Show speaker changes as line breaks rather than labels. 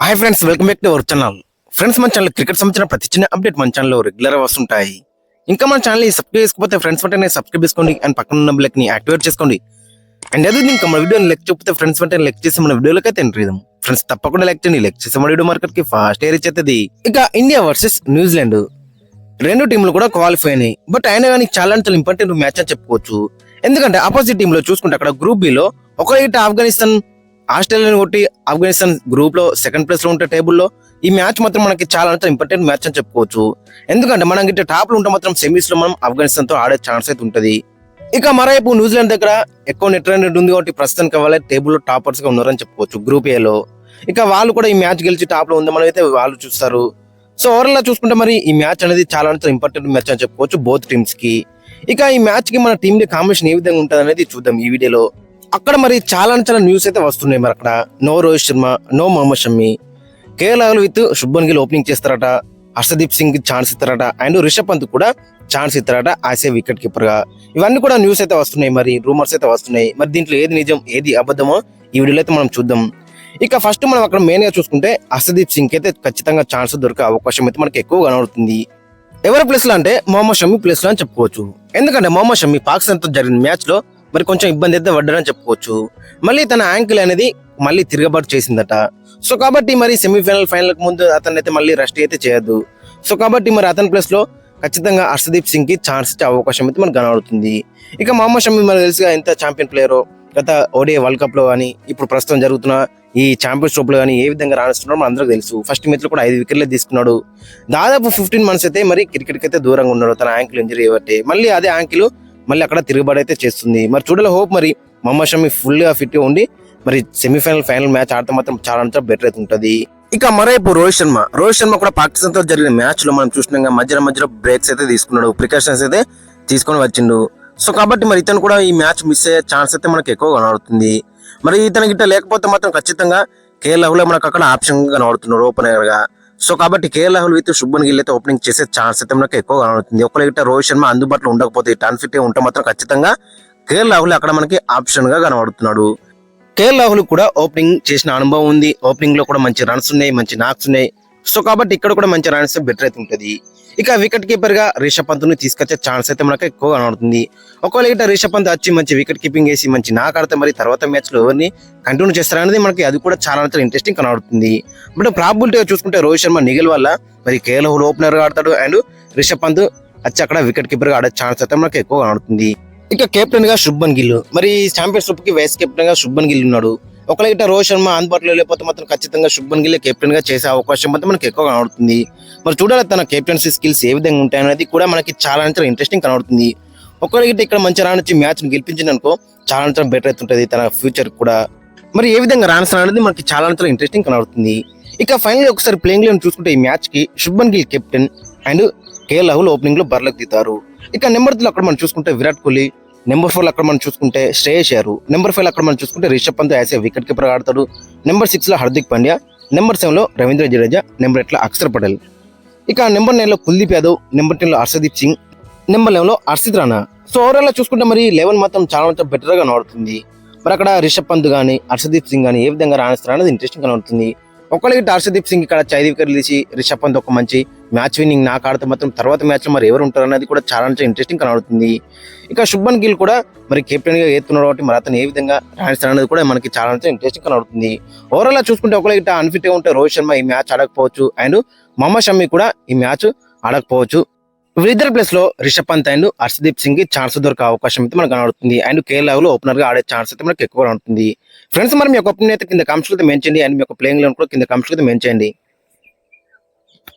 Hi friends, welcome back to our channel. Friends, మన channel cricket సంబంధించిన ప్రతి చిన్న అప్డేట్ మన ఛానల్లో రెగ్యులర్ వస్తుంటాయి. ఇంకా మన ఛానల్ సబ్స్క్రైబ్ చేసుకోకపోతే ఫ్రెండ్స్ వెంటనే సబ్స్క్రైబ్ చేసుకోండి అండ్ పక్కన ఉన్న బెల్ ని యాక్టివేట్ చేసుకోండి. అండ్ అదే ఇంకా మన వీడియోని లైక్ చేయకపోతే ఫ్రెండ్స్ వెంటనే లైక్ చేసి మన వీడియోలోకి అయితే ఎంటర్ చేద్దాం. ఫ్రెండ్స్ తప్పకుండా లైక్ చేయండి. లైక్ చేసి మన వీడియో మార్కెట్ కి ఫాస్ట్ రీచ్ అవుతుంది. ఇక ఇండియా వర్సెస్ న్యూజిలాండ్ రెండు టీంలు కూడా క్వాలిఫై అయినాయి. బట్ అయినా కానీ చాలా ఇంపార్టెంట్ మ్యాచ్ అని చెప్పుకోవచ్చు. ఎందుకంటే ఆపోజిట్ టీమ్ లో చూసుకుంటే అక్కడ గ్రూప్ బి లో ఒకటి ఆఫ్ఘనిస్తాన్ ఆస్ట్రేలియాని కొట్టి ఆఫ్ఘనిస్తాన్ గ్రూప్ లో సెకండ్ ప్లేస్ లో ఉంటే టేబుల్లో ఈ మ్యాచ్ మాత్రం మనకి చాలా ఇంపార్టెంట్ మ్యాచ్ అని చెప్పుకోవచ్చు. ఎందుకంటే మనం గిట్ట టాప్ లో ఉంటే మాత్రం సెమీస్ లో మనం ఆఫ్ఘనిస్తాన్ తో ఆడే ఛాన్స్ అయితే ఉంటది. ఇక మరోవైపు న్యూజిలాండ్ దగ్గర ఎక్కువ నెట్ రన్ రేట్ ఉంది కాబట్టి ప్రస్తుతానికి వాళ్ళ టేబుల్ లో టాపర్స్ గా ఉన్నారని చెప్పుకోవచ్చు గ్రూప్ ఏ లో. ఇక వాళ్ళు కూడా ఈ మ్యాచ్ గెలిచి టాప్ లో ఉందామని అయితే వాళ్ళు చూస్తారు. సో ఓవరాల్ గా చూసుకుంటే మరి ఈ మ్యాచ్ అనేది చాలా ఇంపార్టెంట్ మ్యాచ్ అని చెప్పుకోవచ్చు బోత్ టీమ్స్ కి. ఇక ఈ మ్యాచ్ కి మన టీమ్ కాంబినేషన్ ఏ విధంగా ఉంటుంది అనేది చూద్దాం ఈ వీడియోలో. అక్కడ మరి చాలా న్యూస్ అయితే వస్తున్నాయి. మరి అక్కడ no Rohit Sharma, no Mohammed Shami, KL Rahul with Shubman Gill opening చేస్తారట, హర్షదీప్ సింగ్ కి ఛాన్స్ ఇస్తారట, అండ్ రిషబ్ పంత్ కూడా ఛాన్స్ ఇస్తారట ఆసియా వికెట్ కీపర్ గా. ఇవన్నీ కూడా న్యూస్ అయితే వస్తున్నాయి, మరి రూమర్స్ అయితే వస్తున్నాయి. మరి దీంట్లో ఏది నిజం ఏది అబద్ధమో ఈ వీడియోలో అయితే మనం చూద్దాం. ఇక ఫస్ట్ మనం అక్కడ మెయిన్ గా చూసుకుంటే హర్షదీప్ సింగ్ అయితే ఖచ్చితంగా ఛాన్స్ దొరికే అవకాశం అయితే మనకి ఎక్కువ కనబడుతుంది. ఎవరి ప్లేస్ లో అంటే మొహమ్మద్ షమి ప్లేస్ లో అని చెప్పుకోవచ్చు. ఎందుకంటే మొహమ్మద్ షమి పాకిస్తాన్ తో జరిగిన మ్యాచ్ లో మరి కొంచెం ఇబ్బంది అయితే పడ్డారని చెప్పుకోవచ్చు. మళ్ళీ తన యాంకిల్ అనేది మళ్ళీ తిరగబాటు చేసిందట. సో కాబట్టి మరి సెమీఫైనల్ ఫైనల్ కు ముందు అతన్ని అయితే మళ్ళీ రెస్ట్ అయితే చేయొద్దు. సో కాబట్టి మరి అతని ప్లేస్ లో ఖచ్చితంగా హర్షదీప్ సింగ్ కి ఛాన్స్ ఇచ్చే అవకాశం అయితే మనకు కనబడుతుంది. ఇక మొహమ్మద్ షమి మనకు తెలుసుగా ఎంత ఛాంపియన్ ప్లేయరో, గత ఓడిఐ వరల్డ్ కప్ లో కానీ ఇప్పుడు ప్రస్తుతం జరుగుతున్న ఈ ఛాంపియన్స్ ట్రోఫీ లో కానీ ఏ విధంగా రాణిస్తున్నాడో మన అందరికీ తెలుసు. ఫస్ట్ మ్యాచ్ లో కూడా 5 వికెట్లే తీసుకున్నాడు. దాదాపు 15 months అయితే మరి క్రికెట్ కి అయితే దూరంగా ఉన్నాడు తన యాంకిల్ ఇంజరీ కాబట్టి. మళ్ళీ అదే యాంకిల్ మళ్ళీ అక్కడ తిరుగుబాటు అయితే చేస్తుంది. మరి చూడాలి, హోప్ మరి మొహమ్మద్ షమి ఫుల్ గా ఫిట్ గా ఉండి మరి సెమీఫైనల్ ఫైనల్ మ్యాచ్ ఆడితే మాత్రం చాలా బెటర్ అయితే ఉంటది. ఇక మరోవైపు రోహిత్ శర్మ కూడా పాకిస్తాన్ తో జరిగిన మ్యాచ్ లో మనం చూసినాక మధ్యలో బ్రేక్స్ అయితే తీసుకున్నాడు, ప్రికాషన్స్ అయితే తీసుకొని వచ్చిండు. సో కాబట్టి మరి ఇతను కూడా ఈ మ్యాచ్ మిస్ అయ్యే ఛాన్స్ అయితే మనకు ఎక్కువ కనబడుతుంది. మరి ఇతను గిట్ట లేకపోతే మాత్రం ఖచ్చితంగా కేఎల్ రాహుల్ మనకు అక్కడ ఆప్షన్ గా కనబడుతున్నాడు ఓపెనర్ గా. సో కాబట్టి కేఎల్ రాహుల్ విత్ శుభ్మన్ గిల్ అయితే ఓపెనింగ్ చేసే ఛాన్స్ అయితే మనకు ఎక్కువ కనబడుతుంది. ఒకవేళ గిట్ట రోహిత్ శర్మ అందుబాటులో ఉండకపోతే టర్న్ ఫిట్ ఉంటే మాత్రం ఖచ్చితంగా కేఎల్ రాహుల్ అక్కడ మనకి ఆప్షన్ గా కనబడుతున్నాడు. కేఎల్ రాహుల్ కూడా ఓపెనింగ్ చేసిన అనుభవం ఉంది. ఓపెనింగ్ లో కూడా మంచి రన్స్ ఉన్నాయి, మంచి నాక్స్ ఉన్నాయి. సో కాబట్టి ఇక్కడ కూడా మంచి రన్స్ బెటర్ అయితే ఉంటుంది. ఇక వికెట్ కీపర్ గా రిషబ్ పంత్ ని తీసుకొచ్చే ఛాన్స్ అయితే మనకు ఎక్కువ కనబడుతుంది. ఒకవేళ ఇట్లా రిషబ్ పంత్ వచ్చి మంచి వికెట్ కీపింగ్ వేసి మంచి నాక్ ఆడితే మరి తర్వాత మ్యాచ్ లో ఎవరిని కంటిన్యూ చేస్తారనేది మనకి అది కూడా చాలా ఇంట్రెస్టింగ్ కనబడుతుంది. బట్ ప్రాబిలిటీగా చూసుకుంటే రోహిత్ శర్మ నిగిల్ వల్ల మరి కేఎల్ రాహుల్ ఓపెనర్ గా ఆడతాడు అండ్ రిషబ్ పంత్ వచ్చి అక్కడ వికెట్ కీపర్ గా ఆడే ఛాన్స్ అయితే మనకు ఎక్కువ కనబడుతుంది. ఇక కెప్టెన్ గా శుభ్మన్ గిల్, మరి ఛాంపియన్స్ ట్రోఫీ కి వైస్ కెప్టెన్ గా శుభ్మన్ గిల్ ఉన్నాడు. ఒకవేళ ఇట్లా రోహిత్ శర్మ అందుబాటులో లేకపోతే మాత్రం ఖచ్చితంగా శుభ్మన్ గిల్ కెప్టెన్ గా చేసే అవకాశం అయితే మనకి ఎక్కువ కనబడుతుంది. మరి చూడాలి తన కెప్టెన్సీ స్కిల్స్ ఏ విధంగా ఉంటాయనేది కూడా మనకి చాలా ఇంట్రెస్టింగ్ కనబడుతుంది. ఒకవేళ ఇక్కడ మంచి రాణించి మ్యాచ్ ని గెలిపించింది అనుకో చాలా బెటర్ అవుతుంటది తన ఫ్యూచర్ కూడా. మరి ఏ విధంగా రాణిస్తాను అనేది మనకి చాలా ఇంట్రెస్టింగ్ కనబడుతుంది. ఇక ఫైనల్ ఒకసారి ప్లేయింగ్ లెవెన్ చూసుకుంటే ఈ మ్యాచ్ కి Shubman Gill captain and KL Rahul opening లో బరిలోకి దిగుతారు. ఇక నెంబర్ 3 అక్కడ మనం చూసుకుంటే విరాట్ కోహ్లీ, నెంబర్ 4 అక్కడ మనం చూసుకుంటే శ్రేయస్ అయ్యర్, నెంబర్ 5 అక్కడ మనం చూసుకుంటే Rishabh Pant as wicket keeper ఆడతాడు. నెంబర్ 6 లో హార్దిక్ పాండ్యా, నెంబర్ 7 లో రవీంద్ర జడేజా, నెంబర్ 8 లో అక్షర్ పటేల్. ఇక నెంబర్ 9 లో కుల్దీప్ యాదవ్, నెంబర్ 10 లో హర్షదీప్ సింగ్, నెంబర్ 11 లో హర్షిత్ రాణా. సో ఓవరాల్ చూసుకుంటే మరి 11 మాత్రం చాలా బెటర్ గా కనబడుతుంది. మరి అక్కడ రిషబ్ పంత్ గానీ హర్షదీప్ సింగ్ గానీ ఏ విధంగా రాణిస్తారు అనేది ఇంట్రెస్టింగ్ కనబడుతుంది. ఒకవేళ హర్షదీప్ సింగ్ ఇక్కడ 5 వికెట్లు తీసి రిషబ్ పంత్ ఒక మంచి మ్యాచ్ విన్నింగ్ నాకు ఆడితే మాత్రం తర్వాత మ్యాచ్ లో మరి ఎవరు ఉంటారు అనేది కూడా చాలా ఇంట్రెస్టింగ్ కనబడుతుంది. ఇక శుభ్మన్ గిల్ కూడా మరి కెప్టెన్ గా ఎత్తున్నాడు కాబట్టి మరి అతను ఏ విధంగా రాణిస్తారు అనేది కూడా మనకి చాలా ఇంట్రెస్టింగ్ కనబడుతుంది. ఓవరాల్ చూసుకుంటే ఒకవేళ ఇట్లా అన్ఫిట్ గా ఉంటే రోహిత్ శర్మ ఈ మ్యాచ్ ఆడకపోవచ్చు అండ్ మొహమ్మద్ షమి కూడా ఈ మ్యాచ్ ఆడకపోవచ్చు. వీరిద్దరి ప్లేస్ లో రిషబ్ పంత్ అండ్ హర్షదీప్ సింగ్ కి ఛాన్స్ దొరికే అవకాశం అయితే మనకు కనబడుతుంది. అండ్ కేఎల్ రాహుల్ ఓపెనర్ గా ఆడే ఛాన్స్ అయితే మనకు ఎక్కువ కనబడుతుంది. ఫ్రెండ్స్, మరి మీ యొక్క ఒపీనియన్ అయితే కింద కామెంట్స్ అయితే మెన్షన్ చేయండి అండ్ మీ యొక్క ప్లేయింగ్ లెవెన్ కూడా కింద కామెంట్స్ అయితే మెన్షన్ చేయండి.